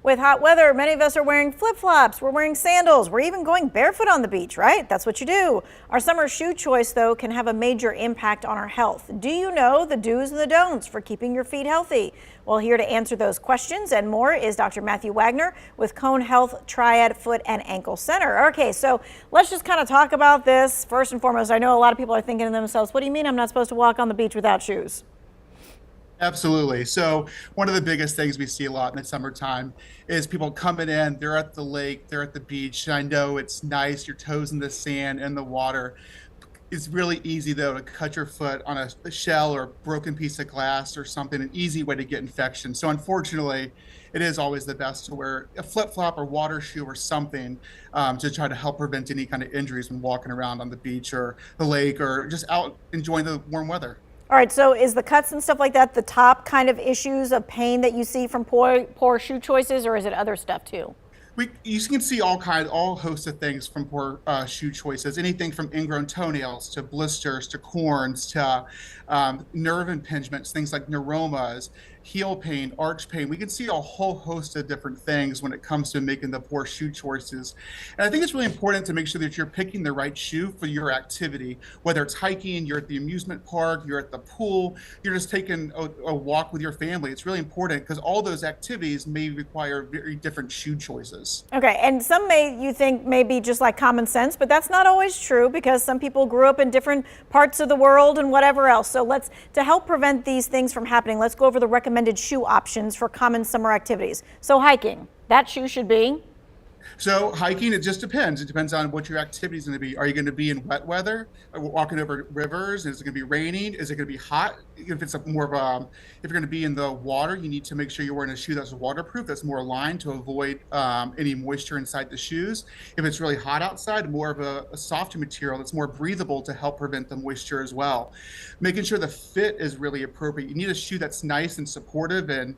With hot weather, many of us are wearing flip-flops, we're wearing sandals, we're even going barefoot on the beach, right? That's what you do. Our summer shoe choice, though, can have a major impact on our health. Do you know the do's and the don'ts for keeping your feet healthy? Well, here to answer those questions and more is Dr. Matthew Wagoner with Cone Health Triad Foot and Ankle Center. Okay, so let's just kind of talk about this. First and foremost, I know a lot of people are thinking to themselves, what do you mean I'm not supposed to walk on the beach without shoes? Absolutely. So one of the biggest things we see a lot in the summertime is people coming in, they're at the lake, they're at the beach. I know it's nice, your toes in the sand and the water. It's really easy though to cut your foot on a shell or a broken piece of glass or something, an easy way to get infection. So unfortunately, it is always the best to wear a flip-flop or water shoe or something to try to help prevent any kind of injuries when walking around on the beach or the lake or just out enjoying the warm weather. All right, so is the cuts and stuff like that the top kind of issues of pain that you see from poor shoe choices, or is it other stuff too? You can see all hosts of things from poor shoe choices. Anything from ingrown toenails to blisters to corns to nerve impingements, things like neuromas, heel pain, arch pain. We can see a whole host of different things when it comes to making the poor shoe choices. And I think it's really important to make sure that you're picking the right shoe for your activity, whether it's hiking, you're at the amusement park, you're at the pool, you're just taking a walk with your family. It's really important because all those activities may require very different shoe choices. Okay, and some you think may be just like common sense, but that's not always true because some people grew up in different parts of the world and whatever else. So to help prevent these things from happening, let's go over the recommended shoe options for common summer activities. So hiking, that shoe should be? So hiking, it just depends. It depends on what your activity is going to be. Are you going to be in wet weather, walking over rivers? Is it going to be raining? Is it going to be hot? If it's if you're going to be in the water, you need to make sure you're wearing a shoe that's waterproof, that's more aligned to avoid any moisture inside the shoes. If it's really hot outside, more of a softer material that's more breathable to help prevent the moisture as well. Making sure the fit is really appropriate. You need a shoe that's nice and supportive and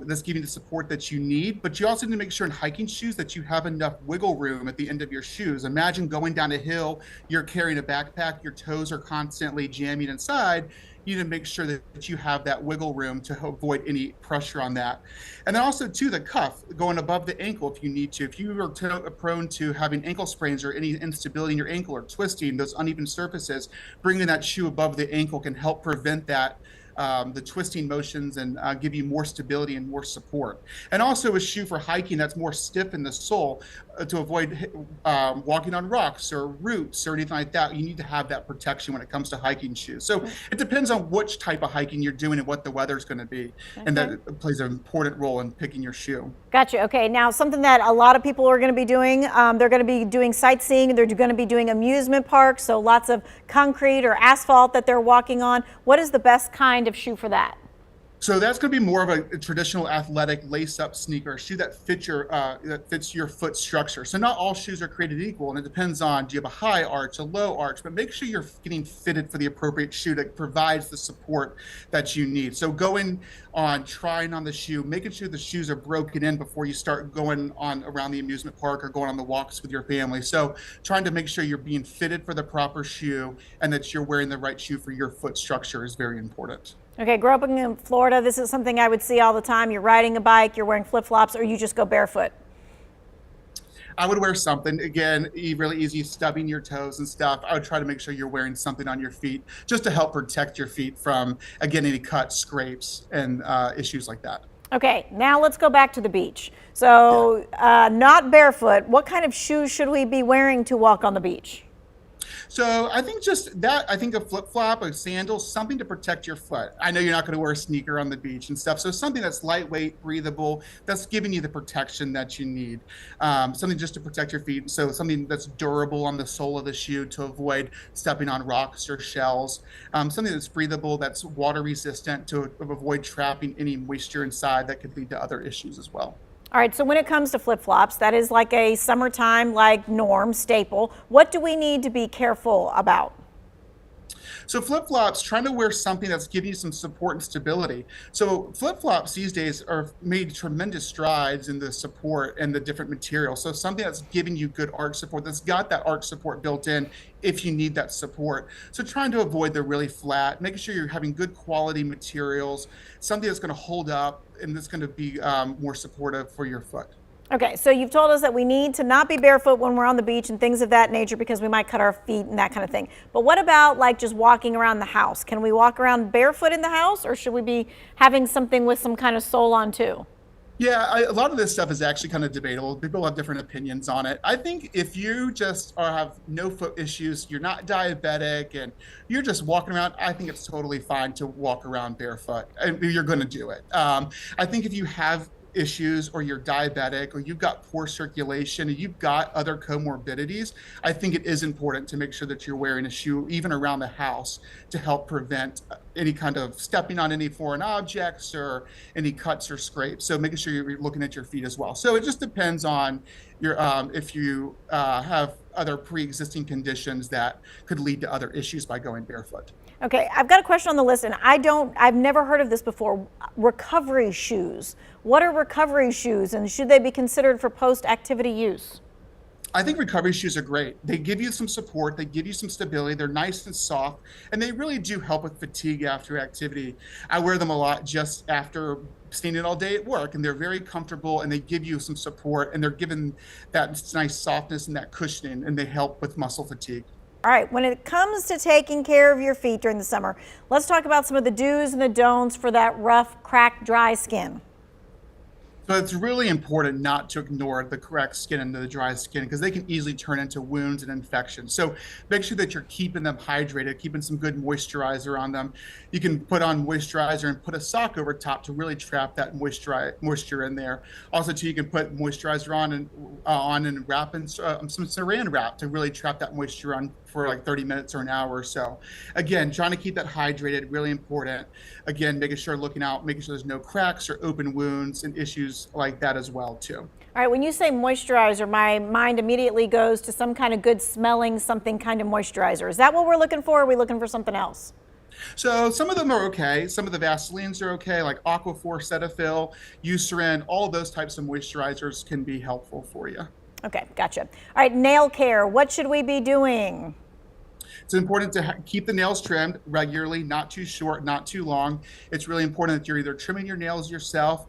that's giving the support that you need. But you also need to make sure in hiking shoes that you have enough wiggle room at the end of your shoes. Imagine going down a hill, you're carrying a backpack, your toes are constantly jamming inside. You need to make sure that you have that wiggle room to avoid any pressure on that. And then also too, the cuff going above the ankle if you need to. If you are prone to having ankle sprains or any instability in your ankle or twisting those uneven surfaces, bringing that shoe above the ankle can help prevent that the twisting motions and give you more stability and more support. And also a shoe for hiking that's more stiff in the sole to avoid walking on rocks or roots or anything like that. You need to have that protection when it comes to hiking shoes. So it depends on which type of hiking you're doing and what the weather's going to be. Okay. And that plays an important role in picking your shoe. Gotcha. Okay. Now, something that a lot of people are going to be doing, they're going to be doing sightseeing. They're going to be doing amusement parks. So lots of concrete or asphalt that they're walking on. What is the best kind of shoe for that? So that's going to be more of a traditional athletic lace-up sneaker, a shoe that fits your foot structure. So not all shoes are created equal, and it depends on, do you have a high arch, a low arch, but make sure you're getting fitted for the appropriate shoe that provides the support that you need. So going on, trying on the shoe, making sure the shoes are broken in before you start going on around the amusement park or going on the walks with your family. So trying to make sure you're being fitted for the proper shoe and that you're wearing the right shoe for your foot structure is very important. Okay, grew up in Florida, this is something I would see all the time. You're riding a bike, you're wearing flip-flops, or you just go barefoot? I would wear something. Again, really easy, stubbing your toes and stuff. I would try to make sure you're wearing something on your feet just to help protect your feet from, again, any cuts, scrapes, and issues like that. Okay, now let's go back to the beach. So not barefoot, what kind of shoes should we be wearing to walk on the beach? So I think a flip-flop, a sandal, something to protect your foot. I know you're not going to wear a sneaker on the beach and stuff. So something that's lightweight, breathable, that's giving you the protection that you need. Something just to protect your feet. So something that's durable on the sole of the shoe to avoid stepping on rocks or shells. Something that's breathable, that's water resistant to avoid trapping any moisture inside that could lead to other issues as well. All right, so when it comes to flip-flops, that is like a summertime, like norm, staple. What do we need to be careful about? So flip-flops, trying to wear something that's giving you some support and stability. So flip-flops these days are made tremendous strides in the support and the different materials. So something that's giving you good arch support, that's got that arch support built in if you need that support. So trying to avoid the really flat, making sure you're having good quality materials, something that's going to hold up and that's going to be more supportive for your foot. Okay, so you've told us that we need to not be barefoot when we're on the beach and things of that nature because we might cut our feet and that kind of thing. But what about like just walking around the house? Can we walk around barefoot in the house, or should we be having something with some kind of sole on too? Yeah, a lot of this stuff is actually kind of debatable. People have different opinions on it. I think if you just have no foot issues, you're not diabetic, and you're just walking around, I think it's totally fine to walk around barefoot. And you're going to do it. I think if you have issues or you're diabetic or you've got poor circulation or you've got other comorbidities, I think it is important to make sure that you're wearing a shoe even around the house to help prevent any kind of stepping on any foreign objects or any cuts or scrapes. So making sure you're looking at your feet as well. So it just depends on your if you have other pre-existing conditions that could lead to other issues by going barefoot. Okay, I've got a question on the list, and I've never heard of this before. Recovery shoes. What are recovery shoes, and should they be considered for post-activity use? I think recovery shoes are great. They give you some support, they give you some stability, they're nice and soft, and they really do help with fatigue after activity. I wear them a lot just after standing all day at work, and they're very comfortable, and they give you some support, and they're given that nice softness and that cushioning, and they help with muscle fatigue. All right, when it comes to taking care of your feet during the summer, let's talk about some of the do's and the don'ts for that rough, cracked, dry skin. So it's really important not to ignore the cracked skin and the dry skin because they can easily turn into wounds and infections. So make sure that you're keeping them hydrated, keeping some good moisturizer on them. You can put on moisturizer and put a sock over top to really trap that moisture in there. Also, too, you can put moisturizer on and wrap in some saran wrap to really trap that moisture on for like 30 minutes or an hour or so. Again, trying to keep that hydrated, really important. Again, making sure there's no cracks or open wounds and issues like that as well too. All right, when you say moisturizer, my mind immediately goes to some kind of good smelling something kind of moisturizer. Is that what we're looking for, or are we looking for something else? So some of them are okay. Some of the Vaselines are okay, like Aquaphor, Cetaphil, Eucerin, all those types of moisturizers can be helpful for you. Okay, gotcha. All right, nail care. What should we be doing? It's important to keep the nails trimmed regularly, not too short, not too long. It's really important that you're either trimming your nails yourself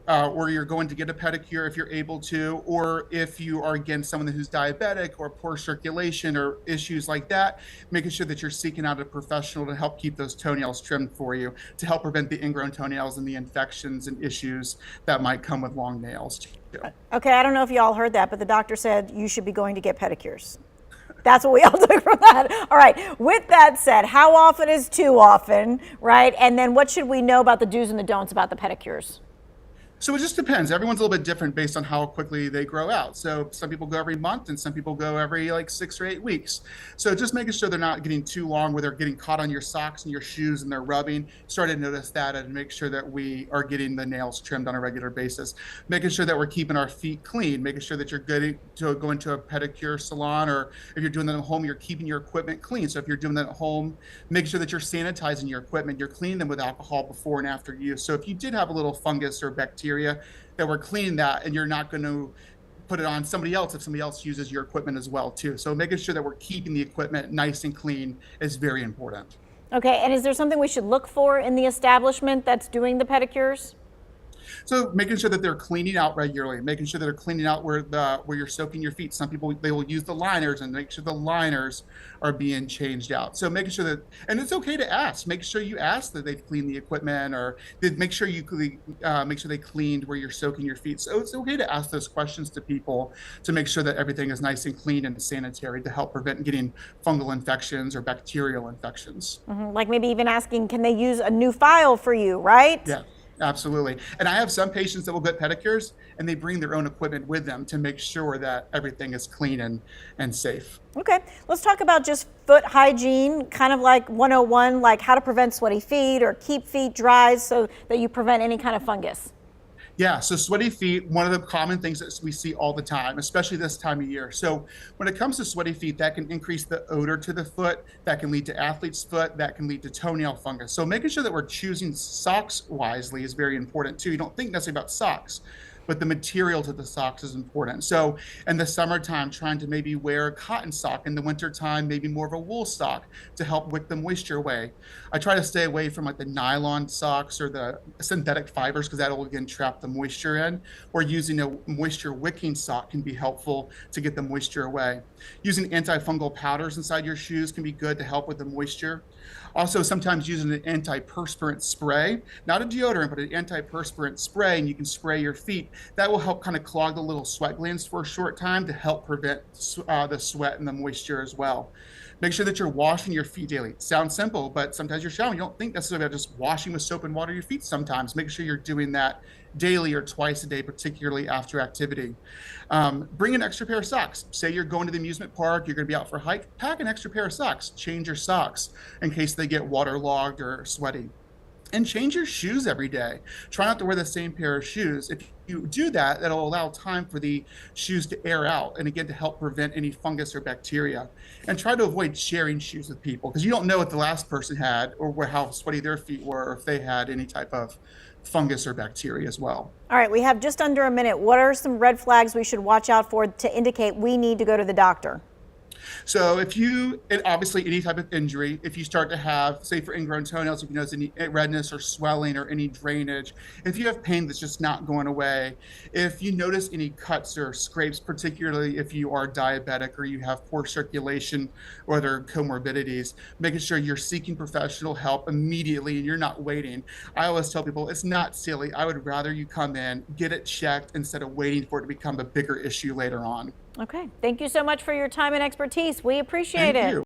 or you're going to get a pedicure if you're able to, or if you are, again, someone who's diabetic or poor circulation or issues like that, making sure that you're seeking out a professional to help keep those toenails trimmed for you, to help prevent the ingrown toenails and the infections and issues that might come with long nails too. Okay, I don't know if you all heard that, but the doctor said you should be going to get pedicures. That's what we all took from that. All right, with that said, how often is too often, right? And then what should we know about the do's and the don'ts about the pedicures? So it just depends. Everyone's a little bit different based on how quickly they grow out. So some people go every month and some people go every like 6 or 8 weeks. So just making sure they're not getting too long where they're getting caught on your socks and your shoes and they're rubbing. Start to notice that and make sure that we are getting the nails trimmed on a regular basis. Making sure that we're keeping our feet clean, making sure that you're going to a pedicure salon, or if you're doing that at home, you're keeping your equipment clean. So if you're doing that at home, make sure that you're sanitizing your equipment. You're cleaning them with alcohol before and after use. So if you did have a little fungus or bacteria, that we're cleaning that, and you're not going to put it on somebody else if somebody else uses your equipment as well too. So making sure that we're keeping the equipment nice and clean is very important. Okay, and is there something we should look for in the establishment that's doing the pedicures? So making sure that they're cleaning out regularly, making sure that they're cleaning out where you're soaking your feet. Some people, they will use the liners and make sure the liners are being changed out. So making sure that, and it's okay to ask. Make sure you ask that they've cleaned the equipment, or make sure they cleaned where you're soaking your feet. So it's okay to ask those questions to people to make sure that everything is nice and clean and sanitary to help prevent getting fungal infections or bacterial infections. Like maybe even asking, can they use a new file for you, right? Yeah. Absolutely. And I have some patients that will get pedicures and they bring their own equipment with them to make sure that everything is clean and safe. Okay, let's talk about just foot hygiene, kind of like 101, like how to prevent sweaty feet or keep feet dry so that you prevent any kind of fungus. Yeah, so sweaty feet, one of the common things that we see all the time, especially this time of year. So when it comes to sweaty feet, that can increase the odor to the foot, that can lead to athlete's foot, that can lead to toenail fungus. So making sure that we're choosing socks wisely is very important too. You don't think necessarily about socks, but the material to the socks is important. So in the summertime, trying to maybe wear a cotton sock. In the wintertime, maybe more of a wool sock to help wick the moisture away. I try to stay away from like the nylon socks or the synthetic fibers because that'll again trap the moisture in. Or using a moisture wicking sock can be helpful to get the moisture away. Using antifungal powders inside your shoes can be good to help with the moisture. Also, sometimes using an antiperspirant spray, not a deodorant, but an antiperspirant spray, and you can spray your feet. That will help kind of clog the little sweat glands for a short time to help prevent the sweat and the moisture as well. Make sure that you're washing your feet daily. Sounds simple, but sometimes you're showering. You don't think necessarily about just washing with soap and water your feet sometimes. Make sure you're doing that daily or twice a day, particularly after activity. Bring an extra pair of socks. Say you're going to the amusement park, you're going to be out for a hike, pack an extra pair of socks. Change your socks in case they get waterlogged or sweaty. And change your shoes every day. Try not to wear the same pair of shoes. If you do that, that'll allow time for the shoes to air out and again to help prevent any fungus or bacteria. And try to avoid sharing shoes with people because you don't know what the last person had or how sweaty their feet were or if they had any type of fungus or bacteria as well. All right, we have just under a minute. What are some red flags we should watch out for to indicate we need to go to the doctor? So obviously any type of injury, if you start to have, say for ingrown toenails, if you notice any redness or swelling or any drainage, if you have pain that's just not going away, if you notice any cuts or scrapes, particularly if you are diabetic or you have poor circulation or other comorbidities, making sure you're seeking professional help immediately and you're not waiting. I always tell people it's not silly. I would rather you come in, get it checked instead of waiting for it to become a bigger issue later on. Okay. Thank you so much for your time and expertise. We appreciate it. Thank you.